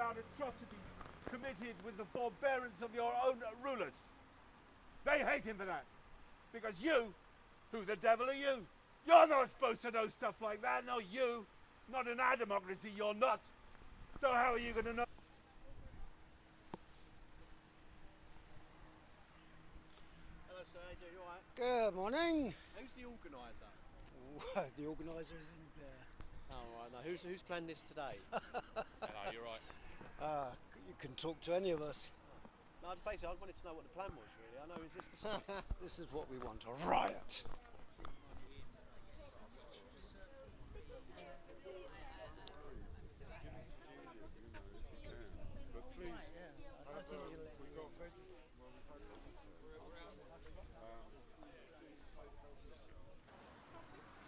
about atrocities committed with the forbearance of your own rulers. They hate him for that. Because you, who the devil are you? You're not supposed to know stuff like that, no you. Not in our democracy, you're not. So how are you going to know? Hello sir, how you doing? You alright? Good morning. Who's the organiser? The organiser isn't there. Oh right, no. Who's planned this today? Hello, you're right. You can talk to any of us. No, just basically I wanted to know what the plan was really. I know, is this the stuff? This is what we want, a riot.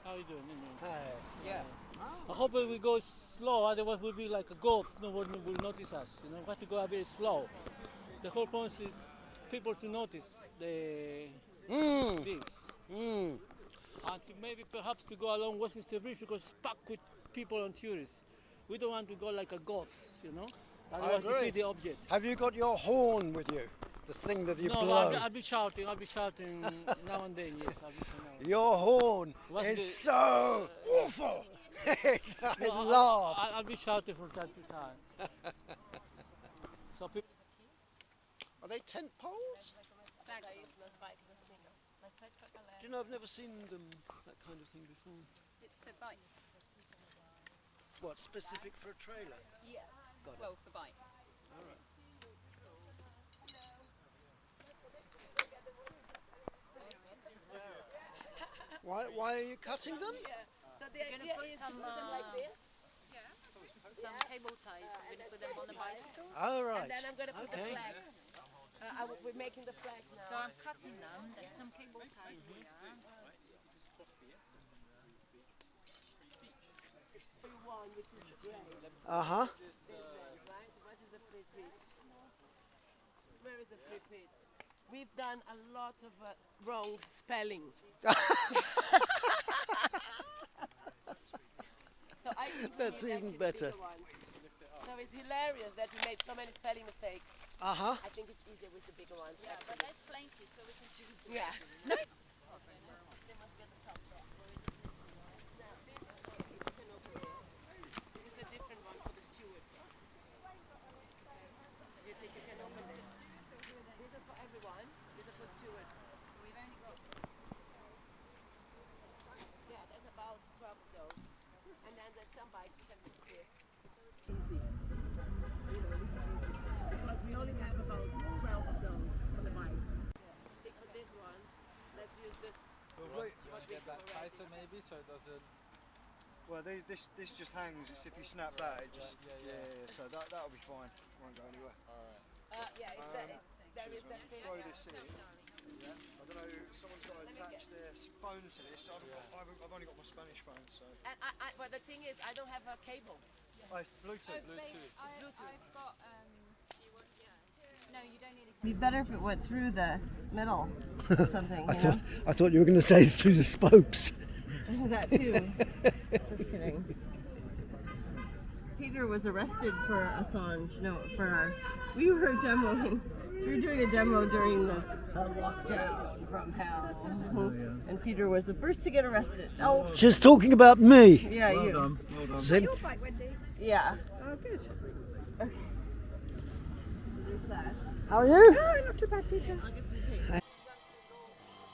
How are you doing? Yeah. I hope we go slow, otherwise we'll be like a ghost. No one will notice us. You know, we have to go a bit slow. The whole point is people to notice this. And to maybe perhaps to go along Westminster Bridge because it's packed with people and tourists. We don't want to go like a ghost, you know. Otherwise we see the object. Have you got your horn with you? The thing that you blow? No, I'll be shouting now and then, yes. Your horn is so awful. I laugh. I'll be shouting from time to time. So people. Are they tent poles? Do you know, I've never seen them, that kind of thing before. It's for bikes. What, specific for a trailer? Yeah. Got it. Well, for bikes. All right. Why are you cutting them? Yeah. So the We're going to put some cable ties. We're going to put them on the bicycle. All right. And then I'm going to put the flags. We're making the flag now. So I'm cutting them. There's some cable ties here. One, which is grey. Uh-huh. Right? What is the free pitch? Where is the free pitch? We've done a lot of wrong spelling. So That's even better. So it's hilarious that we made so many spelling mistakes. Uh-huh. I think it's easier with the bigger ones. Yeah, actually. but there's plenty, so we can choose the Yeah. This is a different one for the stewards. You think you can open this? This is for everyone. This is for stewards. We've only got. Yeah, there's about 12 of those. And then there's some bikes you can do this. Easy. You know, this is easy. Because we only have about 12 of those for the bikes. Stick with this one. Let's use this. So you want to get that tighter maybe so it doesn't... Well, this just hangs. It's if you snap that, it just... Yeah. So that'll be fine. Won't go anywhere. Alright. Yeah, it's there is that bit. Throw this in. Yeah. I don't know, someone's got to attach their phone to this. I've only got my Spanish phone, so... And but the thing is, I don't have a cable. Bluetooth. I've got. No, you don't need a. It'd be better if it went through the middle or something, you know? I thought you were going to say through the spokes. That too. Just kidding. Peter was arrested for Assange. No, we were demoing. We were doing a demo during the lockdown from hell. And Peter was the first to get arrested. Oh, She's talking about me. yeah, you. Well done. See? Your bike, Wendy? Yeah. Oh, good. Okay. So there's that. How are you? Oh, not too bad, Peter. I'll get some tape.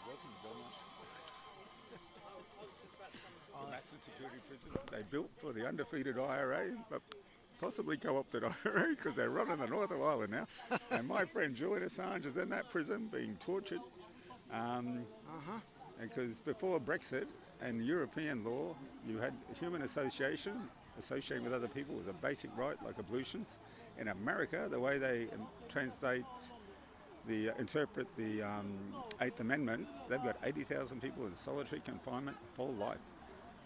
Welcome to Belmarsh. Maximum security prison. They built for the undefeated IRA, but possibly co-opted IRA because they're running the north of Ireland now. And my friend Julian Assange is in that prison being tortured. Because before Brexit and European law, you had human association. Associating with other people was a basic right, like ablutions. In America, the way they interpret the 8th Amendment, they've got 80,000 people in solitary confinement whole life.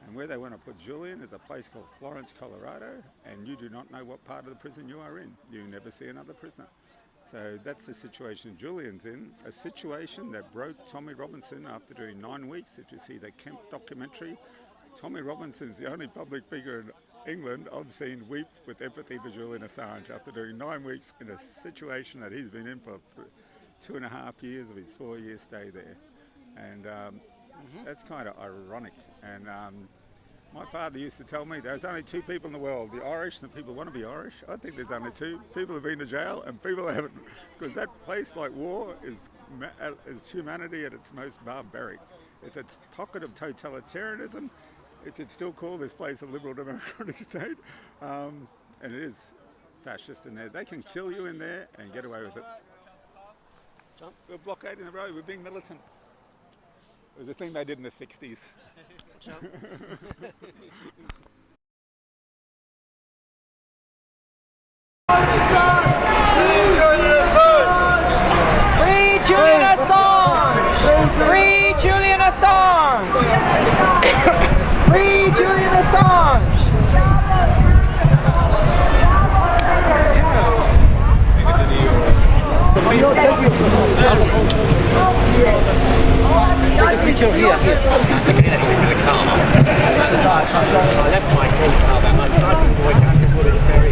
And where they want to put Julian is a place called Florence, Colorado, and you do not know what part of the prison you are in. You never see another prisoner. So that's the situation Julian's in, a situation that broke Tommy Robinson after doing 9 weeks. If you see the Kemp documentary, Tommy Robinson's the only public figure England I've seen weep with empathy for Julian Assange after doing 9 weeks in a situation that he's been in for 2.5 years of his 4-year stay there. And that's kind of ironic. And my father used to tell me there's only 2 people in the world, the Irish and the people who want to be Irish. I think there's only 2 people who've been to jail and people who haven't, because that place, like war, is humanity at its most barbaric. It's a pocket of totalitarianism, if you'd still call this place a liberal democratic state, and it is fascist in there. They can kill you in there and get away with it. We're blockading the road, we're being militant. It was a thing they did in the 60s. Free Julian Assange! Free Julian Assange! Free Julian Assange! Take a picture here. I can actually do a car. I left my car that much, so I can avoid having to put it in ferry.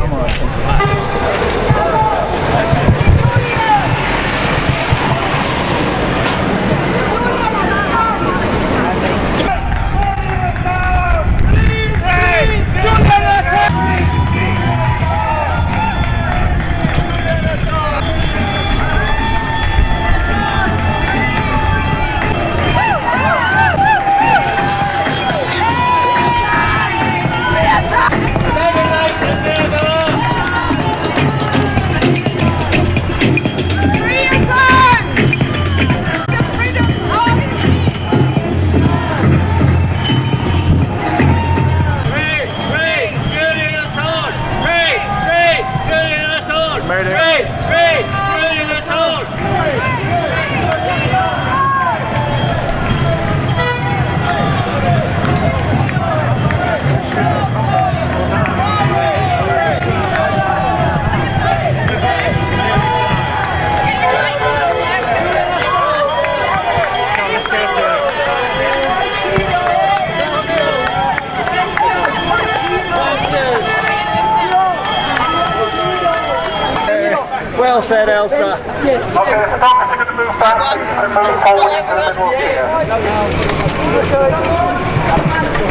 Well said, Elsa. Yes. Okay, the photographers are going to move back and move forward, and then we'll be here.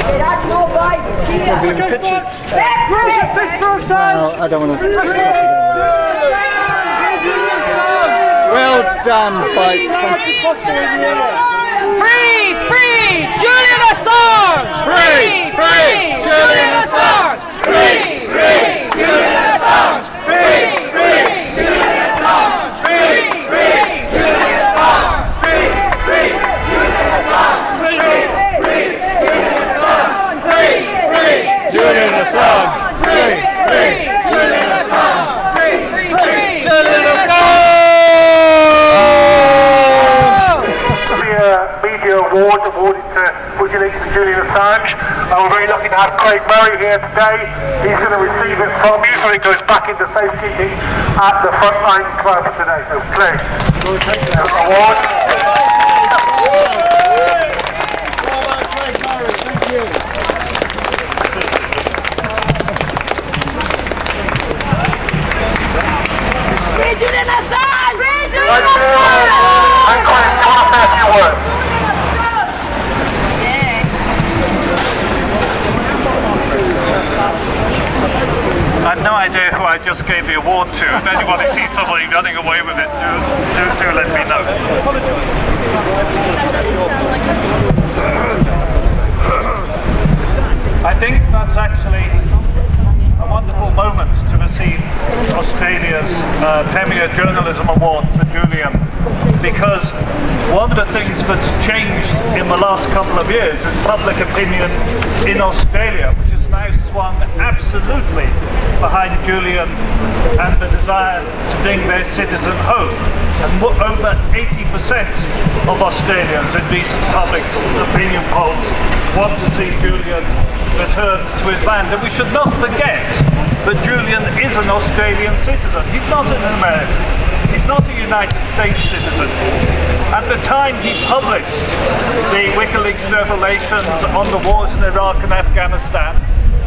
It had no bikes here. Back, Bruce! Fist for Assange! No, I don't want to. Well done, bikes. Free! Free! Julian Assange! Free! Free! Julian Assange! Free! Free! Julian Assange! Free! Free! Julian Assange! Free! Free! Julian Assange! Free! Free! Julian Assange! Free! Free! Julian Assange! Free! Free! Julian Assange! Free! Free! Julian Assange! Free! Free! Julian Assange! Media award awarded to WikiLeaks and Julian Assange. We're very lucky to have Craig Murray here today. He's going to receive it from you, so it goes back into safekeeping at the Frontline Club today. So Craig, you'll take the award. Craig Murray, thank you. Free Julian Assange! Free Julian Assange! And Craig, do you want to say a few words? I have no idea who I just gave the award to. If anybody sees somebody running away with it, do let me know. I think that's actually a wonderful moment to receive Australia's Premier Journalism Award for Julian, because one of the things that's changed in the last couple of years is public opinion in Australia, which has now swung absolutely behind Julian and the desire to bring their citizen home. And over 80% of Australians in recent public opinion polls want to see Julian returned to his land. And we should not forget that Julian is an Australian citizen. He's not an American. He's not a United States citizen. At the time he published the WikiLeaks revelations on the wars in Iraq and Afghanistan,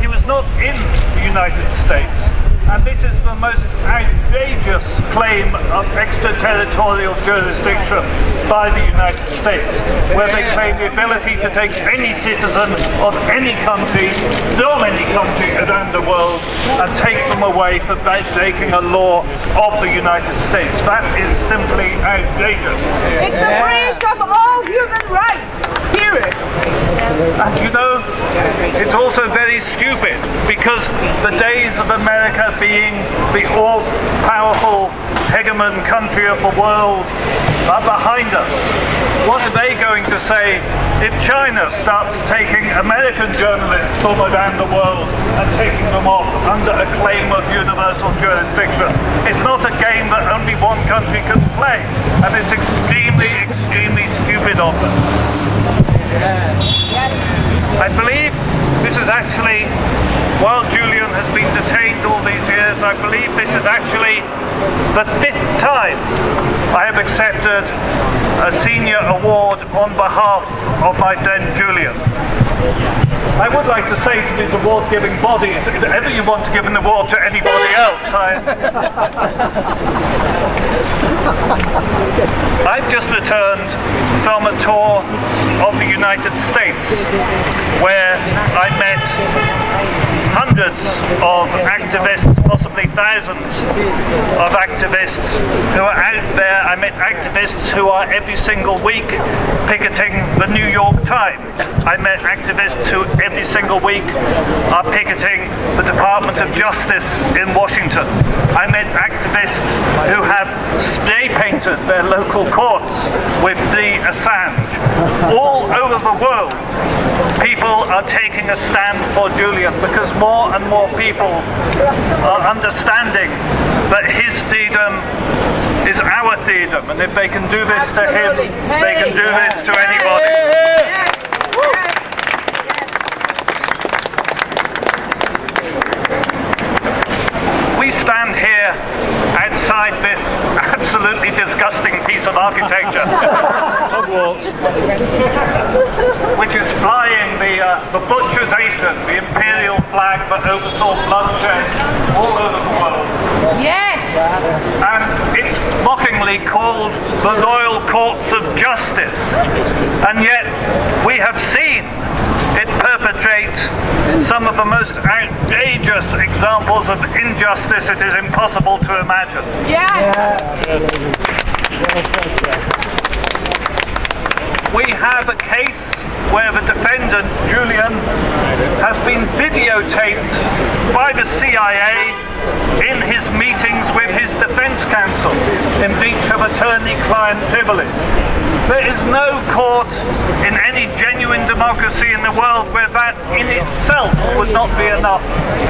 he was was not in the United States. And this is the most outrageous claim of extraterritorial jurisdiction by the United States, where they claim the ability to take any citizen of any country, from any country around the world, and take them away for breaking a law of the United States. That is simply outrageous. It's a breach of all human rights, period. And you know, it's also very stupid, because the days of America being the all-powerful hegemon country of the world are behind us. What are they going to say if China starts taking American journalists from around the world and taking them off under a claim of universal jurisdiction? It's not a game that only one country can play, and it's extremely, extremely stupid of them. I believe this is actually, while Julian has been detained all these years, I believe this is actually the 5th time I have accepted a senior award on behalf of my friend Julian. I would like to say to these award-giving bodies, if ever you want to give an award to anybody else, I've just returned from a tour of the United States, where I met hundreds of activists, possibly thousands of activists who are out there. I met activists who are every single week picketing the New York Times. I met activists who every single week are picketing the Department of Justice in Washington. I met activists who have spray painted their local courts with the Assange. All over the world, people are taking a stand for Julian, because more and more people are understanding that his freedom is our freedom, and if they can do this to him, they can do this to anybody. We stand here outside this absolutely disgusting piece of architecture, which is flying the butcherization, the imperial flag that oversaw bloodshed all over the world. Yes! And it's mockingly called the Royal Courts of Justice. And yet we have seen it perpetrate some of the most outrageous examples of injustice it is impossible to imagine. Yes! We have a case where the defendant, Julian, has been videotaped by the CIA in his meetings with his defense counsel in breach of attorney-client privilege. There is no court in any genuine democracy in the world where that in itself would not be enough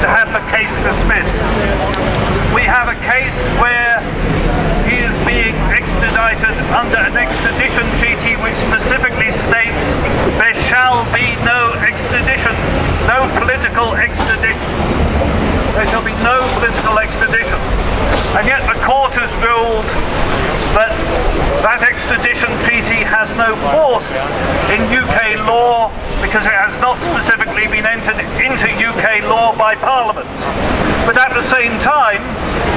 to have the case dismissed. We have a case where he is being extradited under an extradition treaty which specifically states there shall be no extradition, no political extradition. There shall be no political extradition. And yet the court has ruled that that extradition treaty has no force in UK law because it has not specifically been entered into UK law by Parliament. But at the same time,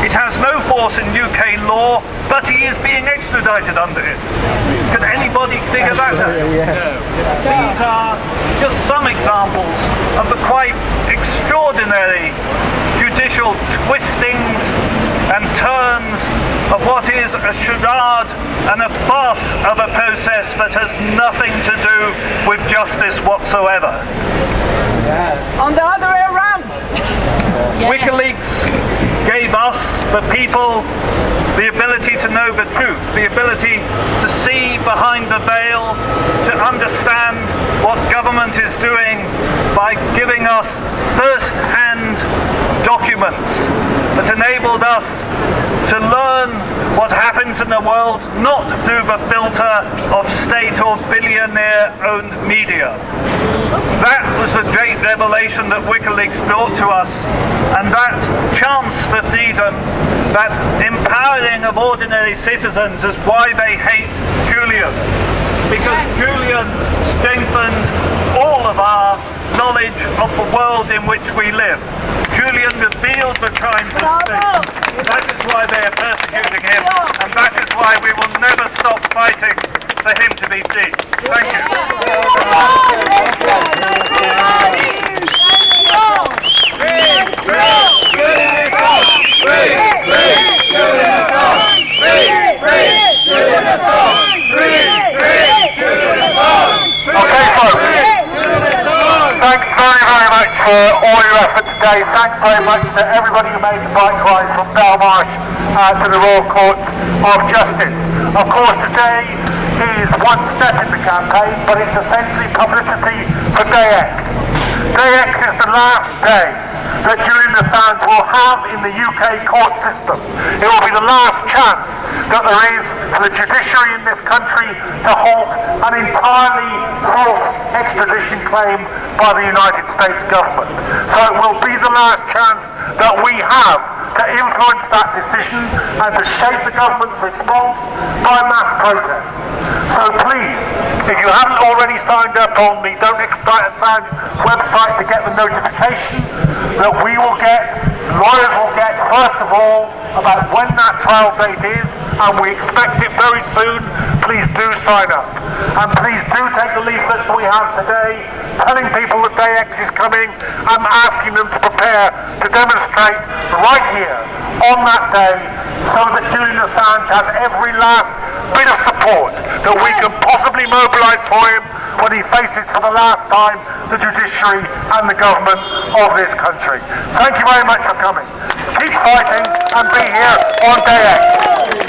it has no force in UK law, but he is being extradited under it. Can anybody figure that out? Yes. These are just some examples of the quite extraordinary judicial twistings and turns of what is a charade and a farce of a process that has nothing to do with justice whatsoever. On the other way around. WikiLeaks gave us, the people, the ability to know the truth, the ability to see behind the veil, to understand what government is doing by giving us first-hand documents that enabled us to learn what happens in the world not through the filter of state or billionaire-owned media. That was the great revelation that WikiLeaks brought to us, and that chance for freedom, that empowering of ordinary citizens is why they hate Julian. Because Julian strengthened all of our knowledge of the world in which we live. Julian revealed the crimes of state. That is why they are persecuting him, and that is why we will never stop fighting for him to be free. Thank you. Okay, folks. Thanks very much for all your effort today. Thanks very much to everybody who made the bike ride from Belmarsh to the Royal Court of Justice. Of course, today is one step in the campaign, but it's essentially publicity for Day X. Day X is the last day that Julian Assange will have in the UK court system. It will be the last chance that there is for the judiciary in this country to halt an entirely false extradition claim by the United States government. So it will be the last chance that we have to influence that decision and to shape the government's response by mass protest. So please, if you haven't already signed up on the Don't Extradite Assange website to get the notification that we will get, lawyers will get, first of all, about when that trial date is, and we expect it very soon, please do sign up. And please do take the leaflets that we have today, telling people that Day X is coming and asking them to prepare to demonstrate right here on that day so that Julian Assange has every last bit of support that we can possibly mobilise for him when he faces for the last time the judiciary and the government of this country. Thank you very much for coming. Keep fighting and be here on Day X.